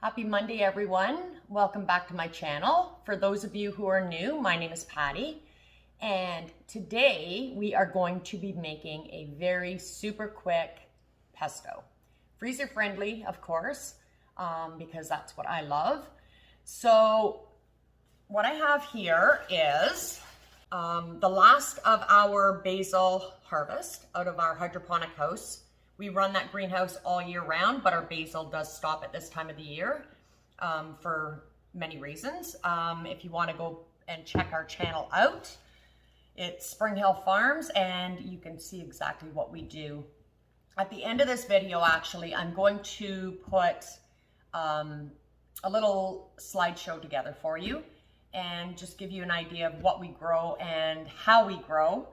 Happy Monday, everyone. Welcome back to my channel. For those of you who are new, my name is Patty, and today we are going to be making a very super quick pesto. Freezer friendly, of course, because that's what I love. So what I have here is the last of our basil harvest out of our hydroponic house. We run that greenhouse all year round, but our basil does stop at this time of the year for many reasons. If you want to go and check our channel out, it's Spring Hill Farms, and you can see exactly what we do. At the end of this video, actually, I'm going to put a little slideshow together for you and just give you an idea of what we grow and how we grow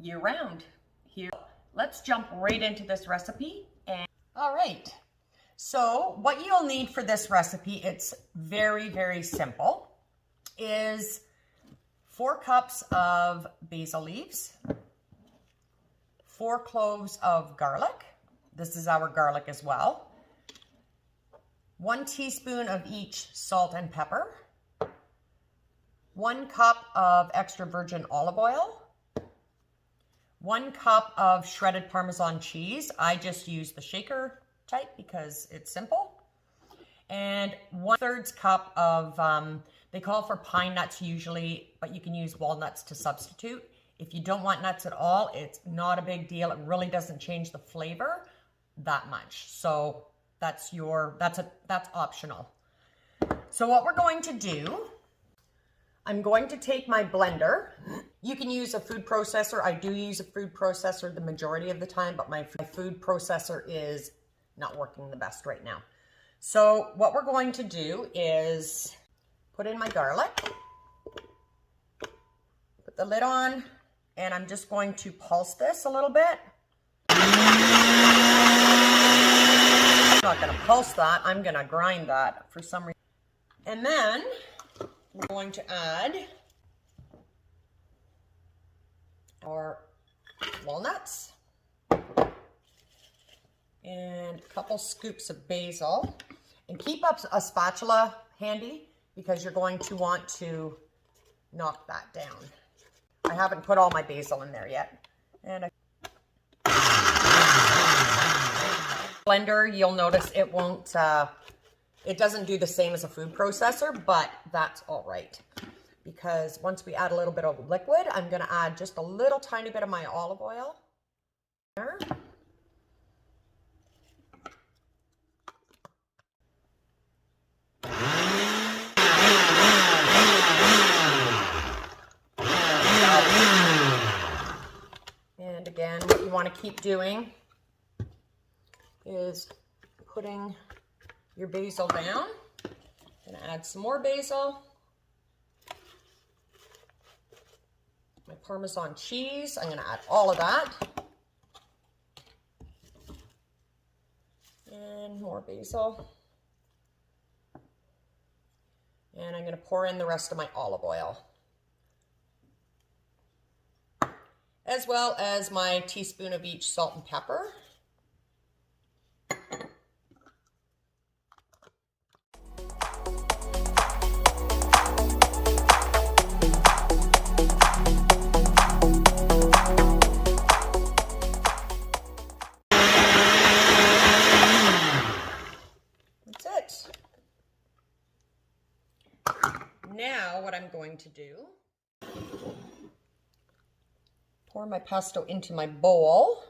year round here. Let's jump right into this recipe. All right, so what you'll need for this recipe, it's very, very simple, is 4 cups of basil leaves, 4 cloves of garlic. This is our garlic as well. 1 teaspoon of each salt and pepper, 1 cup of extra virgin olive oil, 1 cup of shredded Parmesan cheese. I just use the shaker type because it's simple. And 1/3 cup of, they call for pine nuts usually, but you can use walnuts to substitute. If you don't want nuts at all, it's not a big deal. It really doesn't change the flavor that much. So that's optional. So what we're going to do, I'm going to take my blender. You can use a food processor. I do use a food processor the majority of the time, but my food processor is not working the best right now. So what we're going to do is put in my garlic, put the lid on, and I'm just going to pulse this a little bit. I'm not going to pulse that. I'm going to grind that for some reason. And then we're going to add our walnuts and a couple scoops of basil, and keep up a spatula handy because you're going to want to knock that down. I haven't put all my basil in there yet. And blender, you'll notice it won't, it doesn't do the same as a food processor, but that's all right. Because once we add a little bit of liquid, I'm going to add just a little tiny bit of my olive oil. There. And again, what you want to keep doing is putting your basil down. I'm going to add some more basil. My Parmesan cheese, I'm going to add all of that. And more basil. And I'm going to pour in the rest of my olive oil, as well as my teaspoon of each salt and pepper. Now what I'm going to do, pour my pesto into my bowl.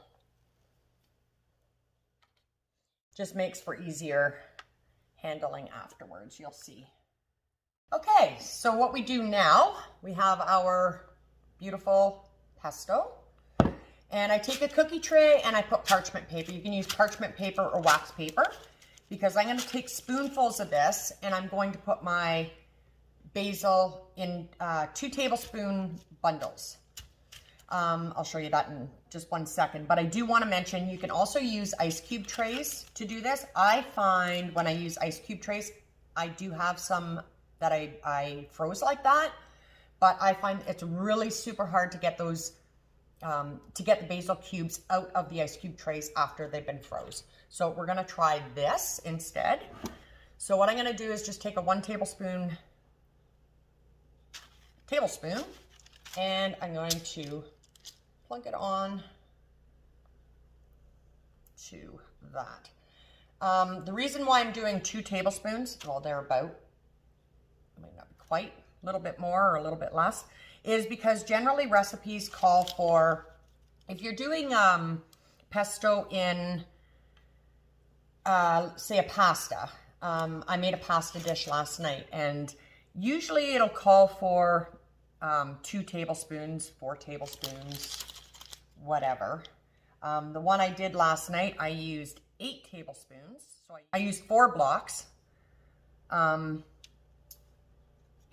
Just makes for easier handling afterwards, you'll see. Okay, so what we do now, we have our beautiful pesto. And I take a cookie tray and I put parchment paper. You can use parchment paper or wax paper, because I'm going to take spoonfuls of this and I'm going to put my basil in 2 tablespoon bundles. I'll show you that in just 1 second, but I do want to mention you can also use ice cube trays to do this. I find when I use ice cube trays, I do have some that I froze like that, but I find it's really super hard to get those to get the basil cubes out of the ice cube trays after they've been froze. So we're gonna try this instead. So what I'm gonna do is just take a 1 tablespoon, and I'm going to plunk it on to that. The reason why I'm doing 2 tablespoons, well, they're about, might not be quite, a little bit more or a little bit less, is because generally recipes call for, if you're doing pesto in, say a pasta, I made a pasta dish last night, and usually it'll call for 2 tablespoons, 4 tablespoons, whatever. The one I did last night, I used 8 tablespoons. So I used 4 blocks.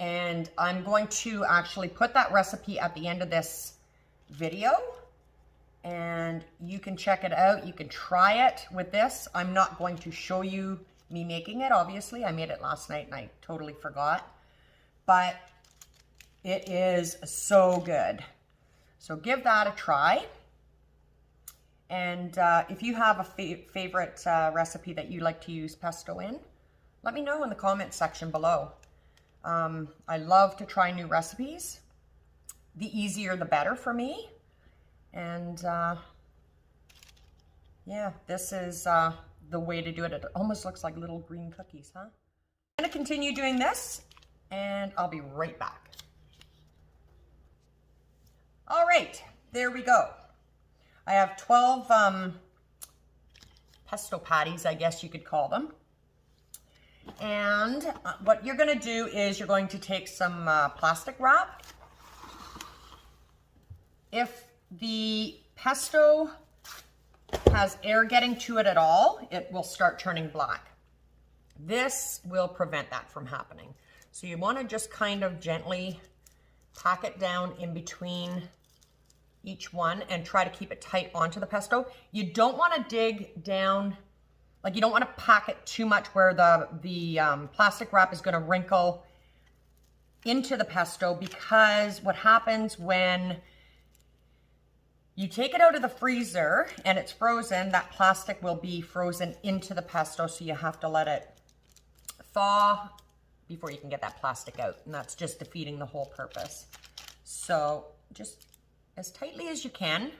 And I'm going to actually put that recipe at the end of this video, and you can check it out. You can try it with this. I'm not going to show you me making it, obviously. I made it last night and I totally forgot, but it is so good. So give that a try. And if you have a favorite recipe that you like to use pesto in, let me know in the comment section below. I love to try new recipes. The easier the better for me. And yeah, this is the way to do it. It almost looks like little green cookies, huh? I'm gonna continue doing this and I'll be right back. All right, there we go. I have 12 pesto patties, I guess you could call them. And what you're gonna do is you're going to take some plastic wrap. If the pesto has air getting to it at all, it will start turning black. This will prevent that from happening. So you wanna just kind of gently pack it down in between each one and try to keep it tight onto the pesto. You don't wanna dig down, like you don't want to pack it too much where the plastic wrap is going to wrinkle into the pesto, because what happens when you take it out of the freezer and it's frozen, that plastic will be frozen into the pesto, so you have to let it thaw before you can get that plastic out, and that's just defeating the whole purpose. So just as tightly as you can,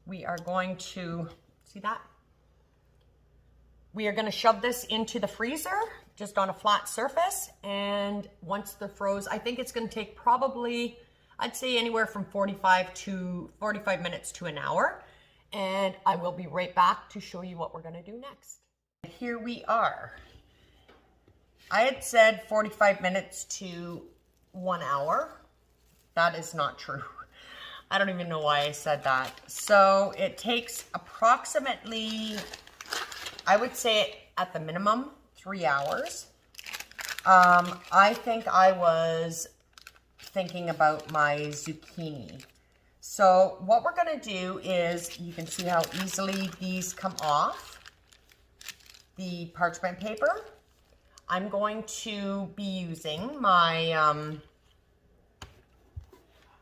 we are going to, see that? We are going to shove this into the freezer, just on a flat surface, and once they're froze, I think it's going to take probably, I'd say anywhere from 45 minutes to an hour, and I will be right back to show you what we're going to do next. Here we are. I had said 45 minutes to 1 hour. That is not true. I don't even know why I said that. So it takes approximately, I would say at the minimum, 3 hours. I think I was thinking about my zucchini. So what we're gonna do is, you can see how easily these come off the parchment paper. I'm going to be using my,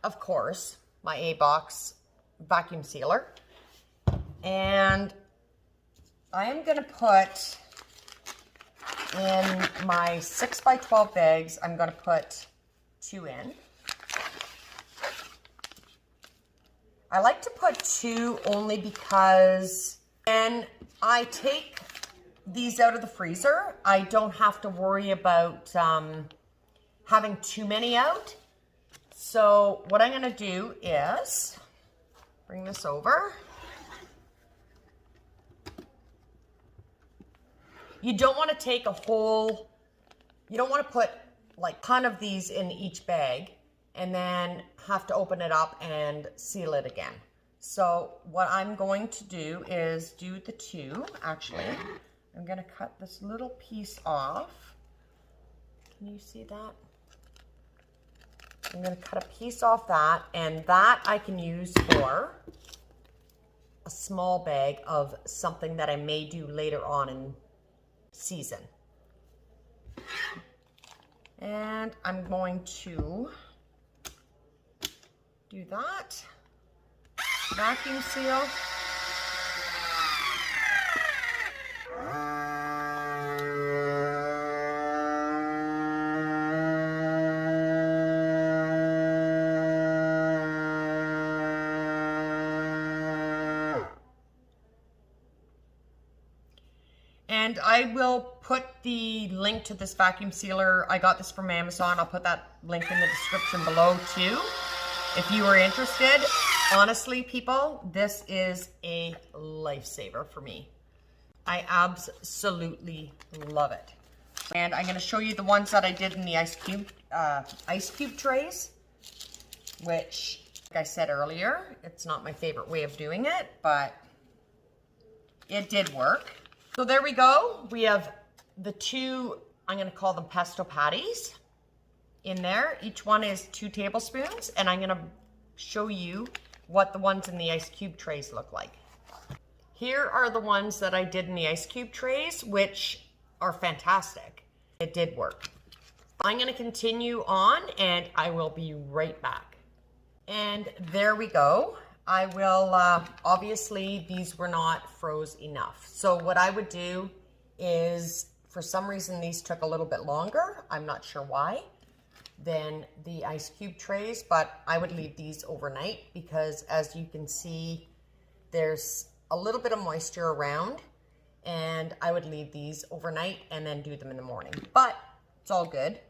of course, my A-Box vacuum sealer. And I am going to put in my 6x12 bags, I'm going to put 2 in. I like to put 2 only because when I take these out of the freezer, I don't have to worry about having too many out. So what I'm going to do is bring this over. You don't want to take a whole, you don't want to put like a ton of these in each bag and then have to open it up and seal it again. So what I'm going to do is do the 2, actually. I'm going to cut this little piece off. Can you see that? I'm going to cut a piece off that, and that I can use for a small bag of something that I may do later on in season. And I'm going to do that. vacuum seal. And I will put the link to this vacuum sealer. I got this from Amazon. I'll put that link in the description below too, if you are interested. Honestly, people, this is a lifesaver for me. I absolutely love it. And I'm gonna show you the ones that I did in the ice cube trays, which, like I said earlier, it's not my favorite way of doing it, but it did work. So there we go. We have the two, I'm gonna call them pesto patties in there. Each one is 2 tablespoons, and I'm gonna show you what the ones in the ice cube trays look like. Here are the ones that I did in the ice cube trays, which are fantastic. It did work. I'm gonna continue on and I will be right back. And there we go. I will, obviously these were not froze enough. So what I would do is, for some reason these took a little bit longer, I'm not sure why, than the ice cube trays, but I would leave these overnight because, as you can see, there's a little bit of moisture around, and I would leave these overnight and then do them in the morning, but it's all good.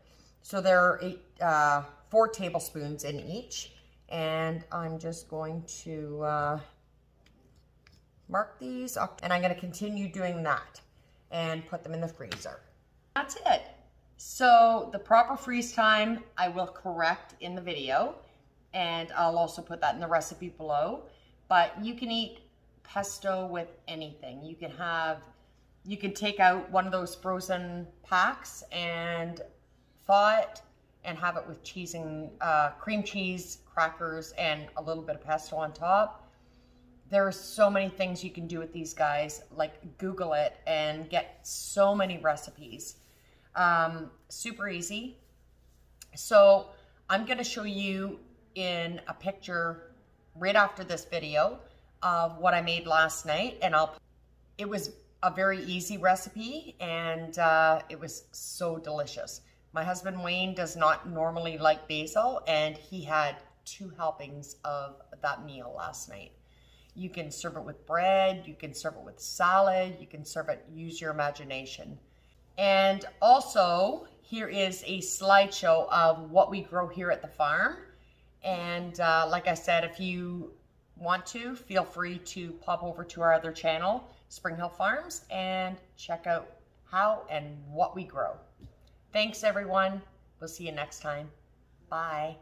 So there are 4 tablespoons in each, and I'm just going to mark these up, and I'm going to continue doing that and put them in the freezer. That's it. So the proper freeze time I will correct in the video, and I'll also put that in the recipe below. But you can eat pesto with anything. You can take out one of those frozen packs and thaw it and have it with cheese and cream cheese, crackers, and a little bit of pesto on top. There are so many things you can do with these guys. Like, Google it and get so many recipes. Super easy. So I'm going to show you in a picture right after this video of what I made last night, and it was a very easy recipe, and it was so delicious. My husband Wayne does not normally like basil, and he had 2 helpings of that meal last night. You can serve it with bread, you can serve it with salad, you can serve it, use your imagination. And also, here is a slideshow of what we grow here at the farm. And like I said, if you want to, feel free to pop over to our other channel, Spring Hill Farms, and check out how and what we grow. Thanks, everyone. We'll see you next time. Bye.